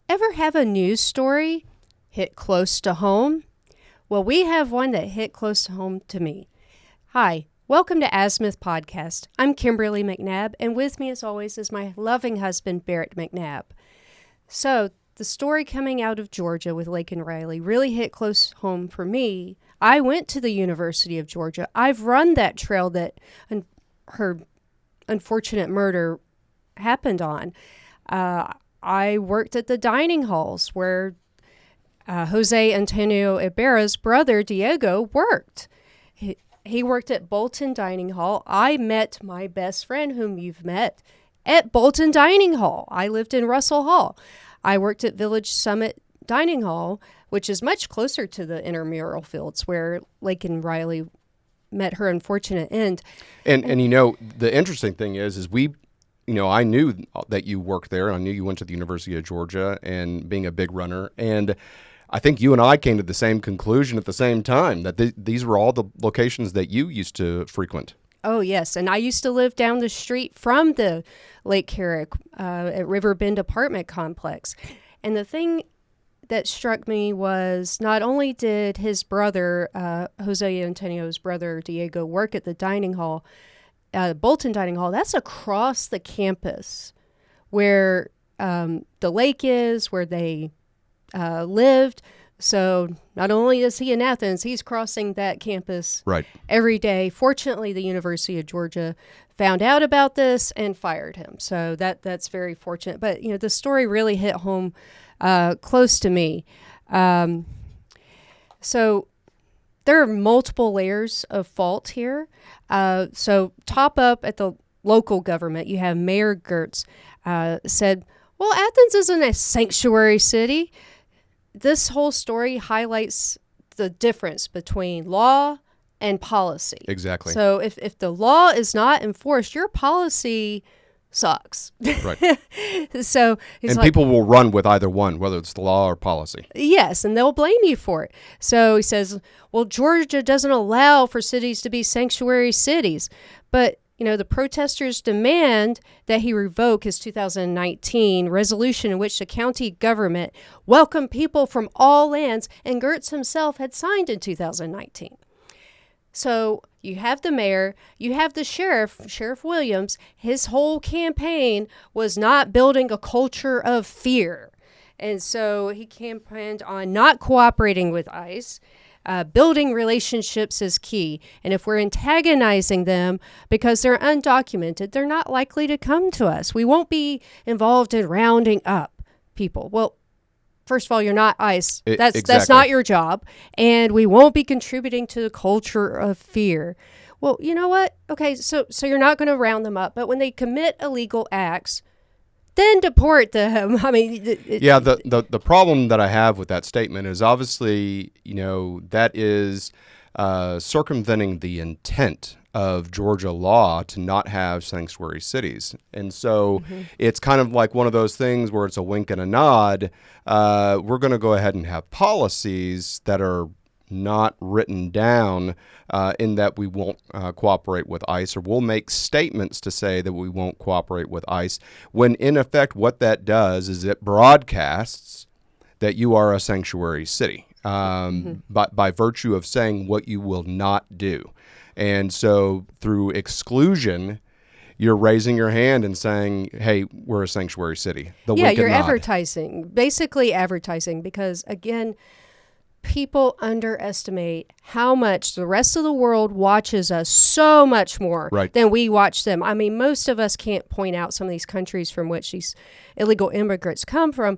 Ever have a news story hit close to home? Well, we have one that hit close to home to me. Hi, welcome to Azimuth Podcast. I'm Kimberly McNabb, and with me as always is my loving husband, Barrett McNabb. So, the story coming out of Georgia with Laken Riley really hit close home for me. I went to the University of Georgia. I've run that trail that her unfortunate murder happened on. I worked at the dining halls where Jose Antonio Ibarra's brother, Diego, worked. He worked at Bolton Dining Hall. I met my best friend, whom you've met, at Bolton Dining Hall. I lived in Russell Hall. I worked at Village Summit Dining Hall, which is much closer to the intramural fields where Laken Riley met her unfortunate end. And you know, the interesting thing is I knew that you worked there, and I knew you went to the University of Georgia and being a big runner. And I think you and I came to the same conclusion at the same time, that these were all the locations that you used to frequent. Oh, yes. And I used to live down the street from the Lake Carrick at Riverbend apartment complex. And the thing that struck me was not only did his brother, Jose Antonio's brother, Diego, work at the dining hall, Bolton Dining Hall, that's across the campus where the lake is, where they lived. So not only is he in Athens, he's crossing that campus every day. Fortunately, the University of Georgia found out about this and fired him. So that's very fortunate. But, the story really hit home close to me. So there are multiple layers of fault here. So top up at the local government, you have Mayor Gertz said, well, Athens isn't a sanctuary city. This whole story highlights the difference between law and policy. Exactly. So if the law is not enforced, your policy sucks. Right. So people will run with either one, whether it's the law or policy. Yes, and they'll blame you for it. So he says, well, Georgia doesn't allow for cities to be sanctuary cities. But, the protesters demand that he revoke his 2019 resolution in which the county government welcomed people from all lands, and Gertz himself had signed in 2019. So you have the mayor, you have the Sheriff Williams. His whole campaign was not building a culture of fear. And so he campaigned on not cooperating with ICE. Building relationships is key. And if we're antagonizing them because they're undocumented, they're not likely to come to us. We won't be involved in rounding up people. Well, first of all, you're not ICE. That's not your job. And we won't be contributing to the culture of fear. Well, you know what? Okay, so you're not going to round them up. But when they commit illegal acts, then deport them. I mean, the problem that I have with that statement is obviously, that is circumventing the intent of Georgia law to not have sanctuary cities. And so it's kind of like one of those things where it's a wink and a nod. We're going to go ahead and have policies that are not written down in that we won't cooperate with ICE, or we'll make statements to say that we won't cooperate with ICE, when in effect what that does is it broadcasts that you are a sanctuary city by virtue of saying what you will not do. And so through exclusion, you're raising your hand and saying, hey, we're a sanctuary city. You're advertising, basically advertising, because again, people underestimate how much the rest of the world watches us so much more than we watch them. I mean, most of us can't point out some of these countries from which these illegal immigrants come from.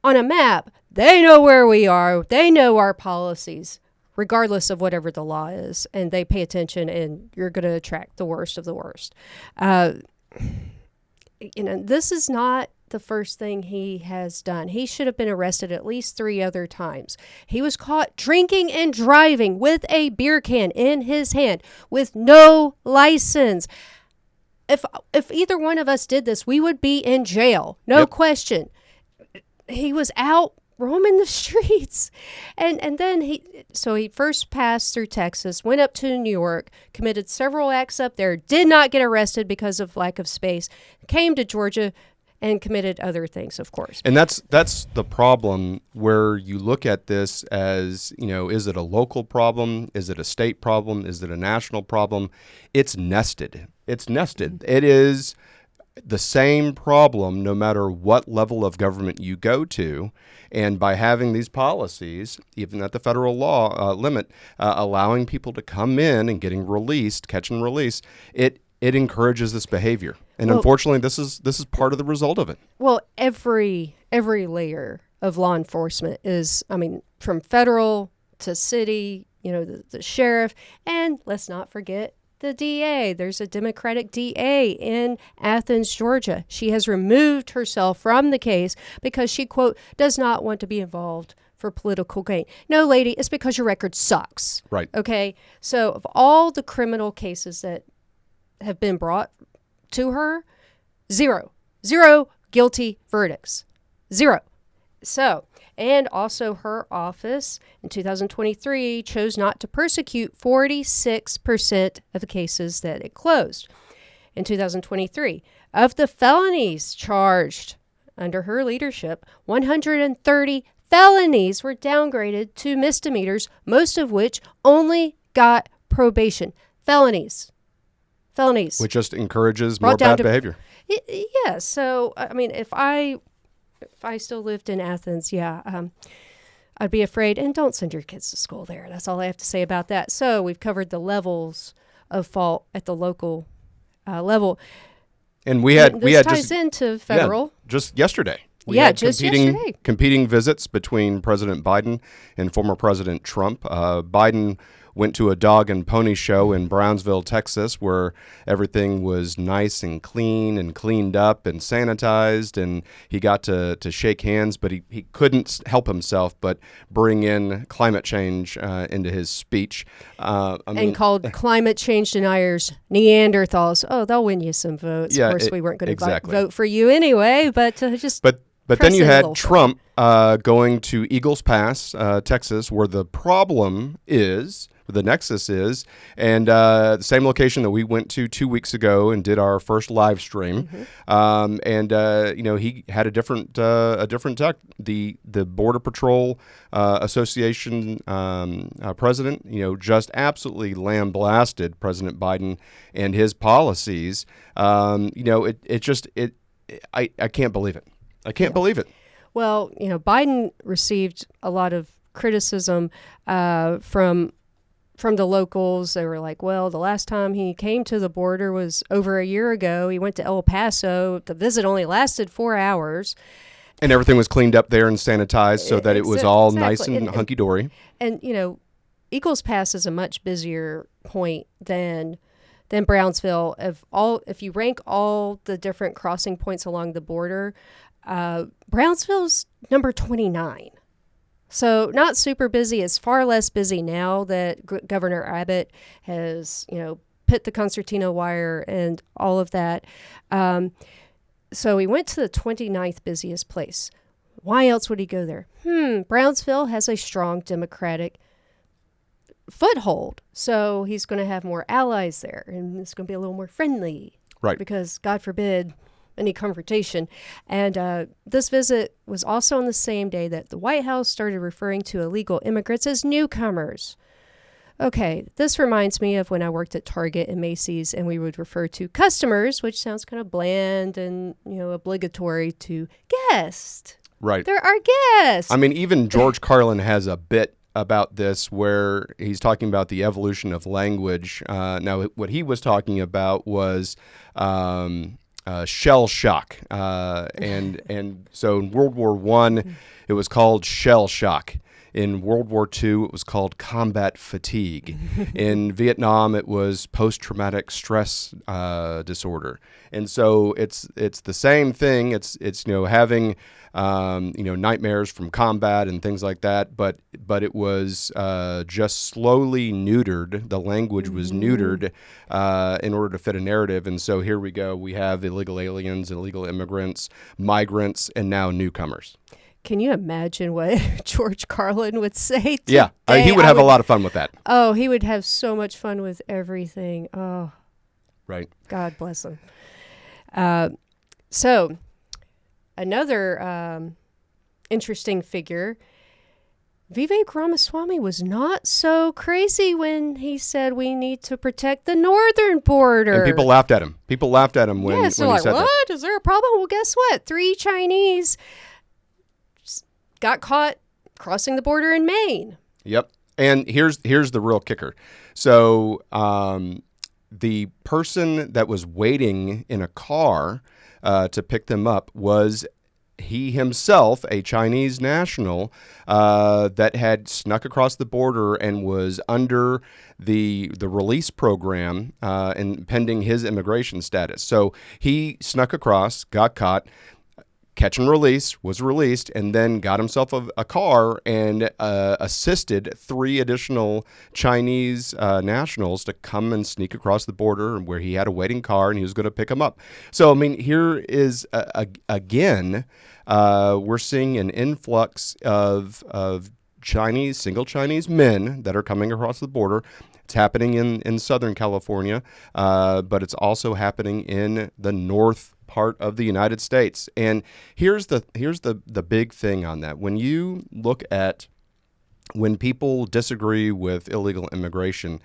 On a map, they know where we are. They know our policies, regardless of whatever the law is. And they pay attention, and you're going to attract the worst of the worst. This is not the first thing he has done. He should have been arrested at least 3 other times. He was caught drinking and driving with a beer can in his hand with no license. If either one of us did this, we would be in jail. No question. He was out roaming the streets. And then he first passed through Texas, went up to New York, committed several acts up there, did not get arrested because of lack of space, came to Georgia, and committed other things, of course. And that's the problem, where you look at this as, is it a local problem? Is it a state problem? Is it a national problem? It's nested. It is the same problem no matter what level of government you go to. And by having these policies, even at the federal law limit, allowing people to come in and getting released, catch and release, it encourages this behavior. And unfortunately, this is part of the result of it. Well, every layer of law enforcement is, from federal to city, the sheriff, and let's not forget the DA. There's a Democratic DA in Athens, Georgia. She has removed herself from the case because she, quote, does not want to be involved for political gain. No, lady, it's because your record sucks. Right. Okay? So of all the criminal cases that have been brought to her, zero guilty verdicts. Zero. So, and also her office in 2023 chose not to prosecute 46% of the cases that it closed. In 2023, of the felonies charged under her leadership, 130 felonies were downgraded to misdemeanors, most of which only got probation. Felonies. Which just encourages more bad behavior. Yeah. So, if I still lived in Athens, I'd be afraid. And don't send your kids to school there. That's all I have to say about that. So we've covered the levels of fault at the local level. And we had ties into federal. Just yesterday. We had yesterday. Competing visits between President Biden and former President Trump. Biden went to a dog and pony show in Brownsville, Texas, where everything was nice and clean and cleaned up and sanitized, and he got to shake hands, but he couldn't help himself but bring in climate change into his speech. And called climate change deniers Neanderthals. Oh, they'll win you some votes. Yeah, of course, we weren't going to vote for you anyway, but just... But then you had Trump going to Eagles Pass, Texas, where the problem is, the nexus is, and the same location that we went to 2 weeks ago and did our first live stream. Mm-hmm. He had a different tech. The Border Patrol Association president, just absolutely lambasted President Biden and his policies. I can't believe it. I can't believe it. Well, Biden received a lot of criticism from the locals. They were like, well, the last time he came to the border was over a year ago. He went to El Paso. The visit only lasted 4 hours. And everything was cleaned up there and sanitized so that it was all nice and hunky-dory. And Eagles Pass is a much busier point than Brownsville. If you rank all the different crossing points along the border, Brownsville's number 29. So not super busy. It's far less busy now that Governor Abbott has, put the concertina wire and all of that. So he went to the 29th busiest place. Why else would he go there? Brownsville has a strong Democratic foothold. So he's going to have more allies there, and it's going to be a little more friendly. Right. Because, God forbid, any confrontation. And this visit was also on the same day that the White House started referring to illegal immigrants as newcomers. Okay, this reminds me of when I worked at Target and Macy's, and we would refer to customers, which sounds kind of bland and, obligatory, to guest. Right. They're our guests. Even George Carlin has a bit about this where he's talking about the evolution of language. Now, what he was talking about was shell shock, and so in World War I, it was called shell shock. In World War II, it was called combat fatigue. In Vietnam, it was post-traumatic stress disorder. And so it's the same thing. It's having nightmares from combat and things like that. But it was just slowly neutered. The language was neutered in order to fit a narrative. And so here we go. We have illegal aliens, illegal immigrants, migrants, and now newcomers. Can you imagine what George Carlin would say today? Yeah, he would have a lot of fun with that. Oh, he would have so much fun with everything. Oh, right. God bless him. So another interesting figure, Vivek Ramaswamy was not so crazy when he said we need to protect the northern border. And people laughed at him. People laughed at him when he said what? that. Is there a problem? Well, guess what? 3 Chinese got caught crossing the border in Maine. Yep. And here's the real kicker. So the person that was waiting in a car to pick them up was he himself, a Chinese national that had snuck across the border and was under the release program and pending his immigration status. So he snuck across, got caught, catch and release, was released, and then got himself a car and assisted 3 additional Chinese nationals to come and sneak across the border where he had a waiting car and he was going to pick them up. So, I mean, here is, again, we're seeing an influx of single Chinese men that are coming across the border. It's happening in Southern California, but it's also happening in the north part of the United States. And here's the big thing on that. When you look at when people disagree with illegal immigration,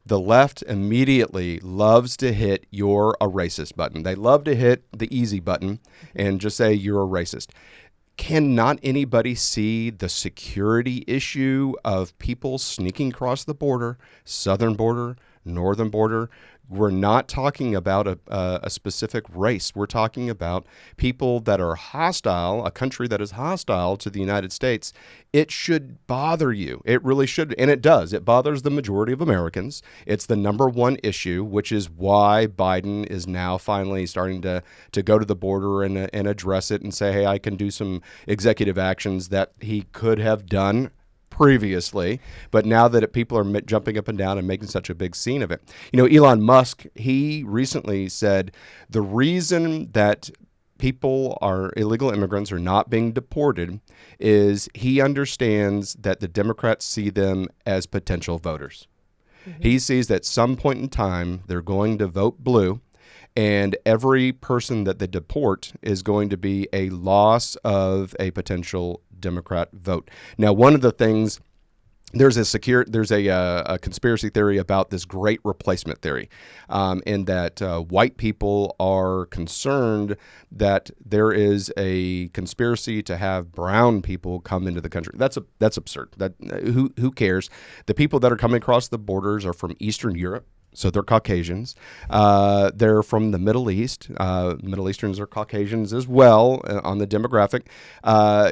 the left immediately loves to hit "you're a racist" button. They love to hit the easy button and just say you're a racist. Cannot anybody see the security issue of people sneaking across the border, southern border, northern border? We're not talking about a specific race. We're talking about people that are hostile, a country that is hostile to the United States. It should bother you. It really should. And it does. It bothers the majority of Americans. It's the number one issue, which is why Biden is now finally starting to go to the border and address it and say, hey, I can do some executive actions that he could have done previously, but now that people are jumping up and down and making such a big scene of it. You know, Elon Musk, he recently said the reason that illegal immigrants are not being deported is he understands that the Democrats see them as potential voters. Mm-hmm. He sees that at some point in time they're going to vote blue, and every person that they deport is going to be a loss of a potential Democrat vote. Now, one of the things, there's a conspiracy theory about this great replacement theory, in that white people are concerned that there is a conspiracy to have brown people come into the country. That's absurd. Who cares? The people that are coming across the borders are from Eastern Europe. So they're Caucasians. They're from the Middle East. Middle Easterns are Caucasians as well on the demographic.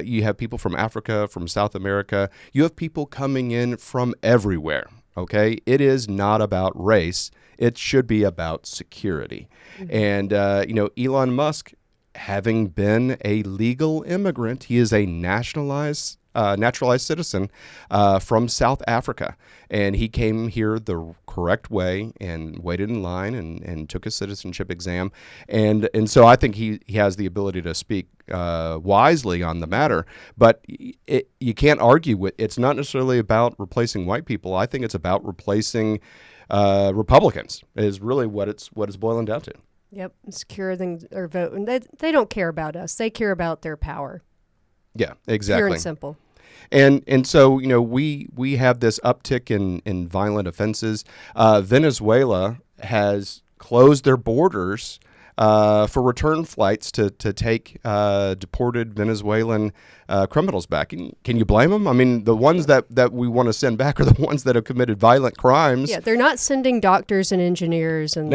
You have people from Africa, from South America. You have people coming in from everywhere, okay? It is not about race. It should be about security. Mm-hmm. And, Elon Musk, having been a legal immigrant, he is a naturalized citizen from South Africa. And he came here the correct way and waited in line and took his citizenship exam. And so I think he has the ability to speak wisely on the matter. But you can't argue with it's not necessarily about replacing white people. I think it's about replacing Republicans is really what it's boiling down to. Yep, securing their vote. And they don't care about us. They care about their power. Yeah, exactly. Pure and simple. And so, we have this uptick in violent offenses. Venezuela has closed their borders for return flights to take deported Venezuelan criminals back. Can you blame them? I mean, the ones that we want to send back are the ones that have committed violent crimes. Yeah, they're not sending doctors and engineers and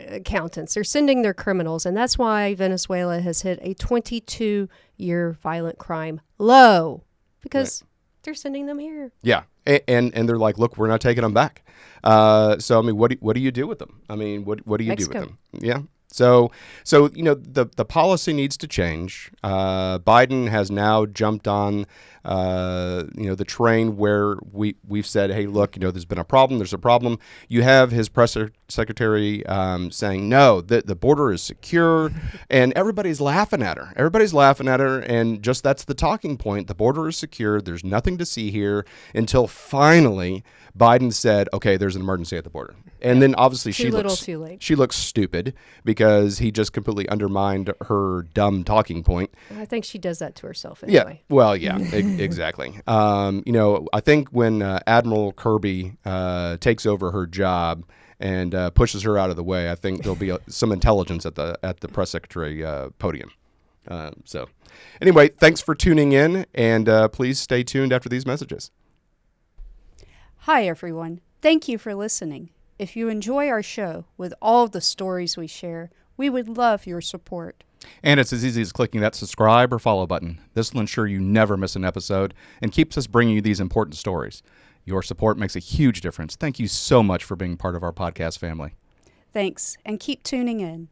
accountants. They're sending their criminals, and that's why Venezuela has hit a 22-year violent crime low, because they're sending them here. Yeah, and they're like, look, we're not taking them back. So I mean, what do you do with them? I mean, what do you do with them? Yeah. So the policy needs to change. Biden has now jumped on the train where we've said, hey, look, there's been a problem. There's a problem. You have his press secretary saying, no, the border is secure, and everybody's laughing at her. And just that's the talking point. The border is secure. There's nothing to see here until finally Biden said, okay, there's an emergency at the border. And then obviously she looks stupid because he just completely undermined her dumb talking point. I think she does that to herself anyway. Yeah, well, yeah, exactly. I think when Admiral Kirby takes over her job and pushes her out of the way, I think there'll be some intelligence at the press secretary podium. So, anyway, thanks for tuning in, and please stay tuned after these messages. Hi, everyone. Thank you for listening. If you enjoy our show with all of the stories we share, we would love your support. And it's as easy as clicking that subscribe or follow button. This will ensure you never miss an episode and keeps us bringing you these important stories. Your support makes a huge difference. Thank you so much for being part of our podcast family. Thanks, and keep tuning in.